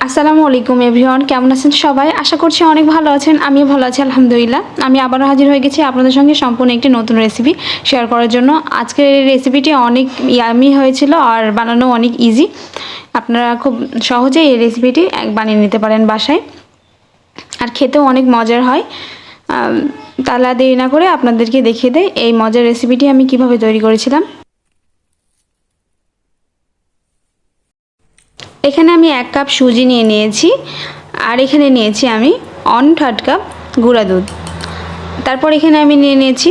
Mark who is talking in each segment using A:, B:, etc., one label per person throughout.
A: আসসালামু আলাইকুম এভরিওয়ান, কেমন আছেন সবাই? আশা করছি অনেক ভালো আছেন। আমিও ভালো আছি আলহামদুলিল্লাহ। আমি আবারও হাজির হয়ে গেছি আপনাদের সঙ্গে সম্পূর্ণ একটি নতুন রেসিপি শেয়ার করার জন্য। আজকের এই রেসিপিটি অনেক ইয়ামি হয়েছিল আর বানানো অনেক ইজি। আপনারা খুব সহজেই এই রেসিপিটি বানিয়ে নিতে পারেন বাসায়, আর খেতেও অনেক মজার হয়। তাহলে দেরি না করে আপনাদেরকে দেখিয়ে দেয় এই মজার রেসিপিটি আমি কিভাবে তৈরি করেছিলাম। এখানে আমি 1 কাপ সুজি নিয়ে নিয়েছি, আর এখানে নিয়েছি আমি 1/3 কাপ গুঁড়া দুধ। তারপর এখানে আমি নিয়ে নিয়েছি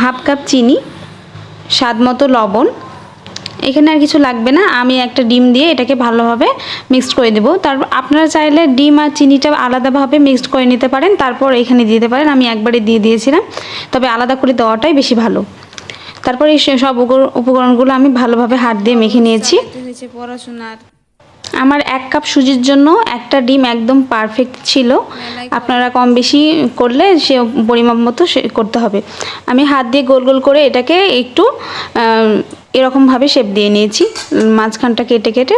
A: হাফ কাপ চিনি, স্বাদ মতো লবণ। এখানে আর কিছু লাগবে না, আমি একটা ডিম দিয়ে এটাকে ভালোভাবে মিক্সড করে দেবো। তারপর আপনারা চাইলে ডিম আর চিনিটা আলাদাভাবে মিক্সড করে নিতে পারেন, তারপর এখানে দিতে পারেন। আমি একবারে দিয়ে দিয়েছিলাম, তবে আলাদা করে দেওয়াটাই বেশি ভালো। তারপর এই সব উপকরণগুলো আমি ভালোভাবে হাত দিয়ে মেখে নিয়েছি। আমার 1 কাপ সুজির জন্য একটা ডিম একদম পারফেক্ট ছিল। আপনারা কম বেশি করলে সে পরিমাপ মতো করতে হবে। আমি হাত দিয়ে গোল গোল করে এটাকে একটু এরকমভাবে শেপ দিয়ে নিয়েছি, মাঝখানটা কেটে কেটে।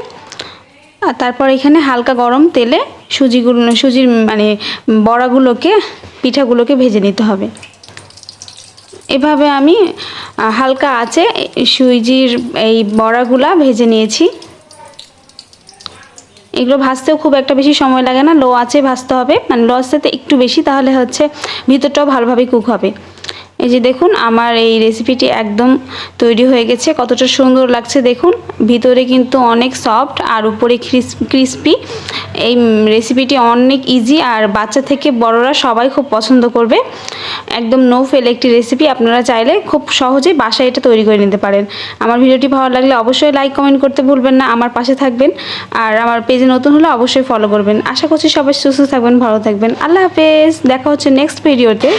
A: আর তারপর এখানে হালকা গরম তেলে সুজির মানে বড়াগুলোকে, পিঠাগুলোকে ভেজে নিতে হবে। এভাবে আমি হালকা আঁচে সুজির এই বড়াগুলা ভেজে নিয়েছি। এগুলো ভাজতেও খুব একটা বেশি সময় লাগে না, লো আঁচে ভাজতে হবে, মানে লো আঁচেতে একটু বেশি, তাহলে হচ্ছে ভিতরটাও ভালোভাবে কুক হবে। এই যে দেখুন আমার এই রেসিপিটি একদম তৈরি হয়ে গেছে। কতটা সুন্দর লাগছে দেখুন, ভিতরে কিন্তু অনেক সফট আর উপরে ক্রিসপি। এই রেসিপিটি অনেক ইজি, আর বাচ্চা থেকে বড়রা সবাই খুব পছন্দ করবে। একদম নো ফেল একটি রেসিপি, আপনারা চাইলে খুব সহজেই বাসায় এটা তৈরি করে নিতে পারেন। আমার ভিডিওটি ভালো লাগলে অবশ্যই লাইক কমেন্ট করতে ভুলবেন না, আমার পাশে থাকবেন। আর আমার পেজে নতুন হলে অবশ্যই ফলো করবেন। আশা করছি সবাই সুস্থ থাকবেন, ভালো থাকবেন। আল্লাহ হাফেজ, দেখা হচ্ছে নেক্সট ভিডিওতে।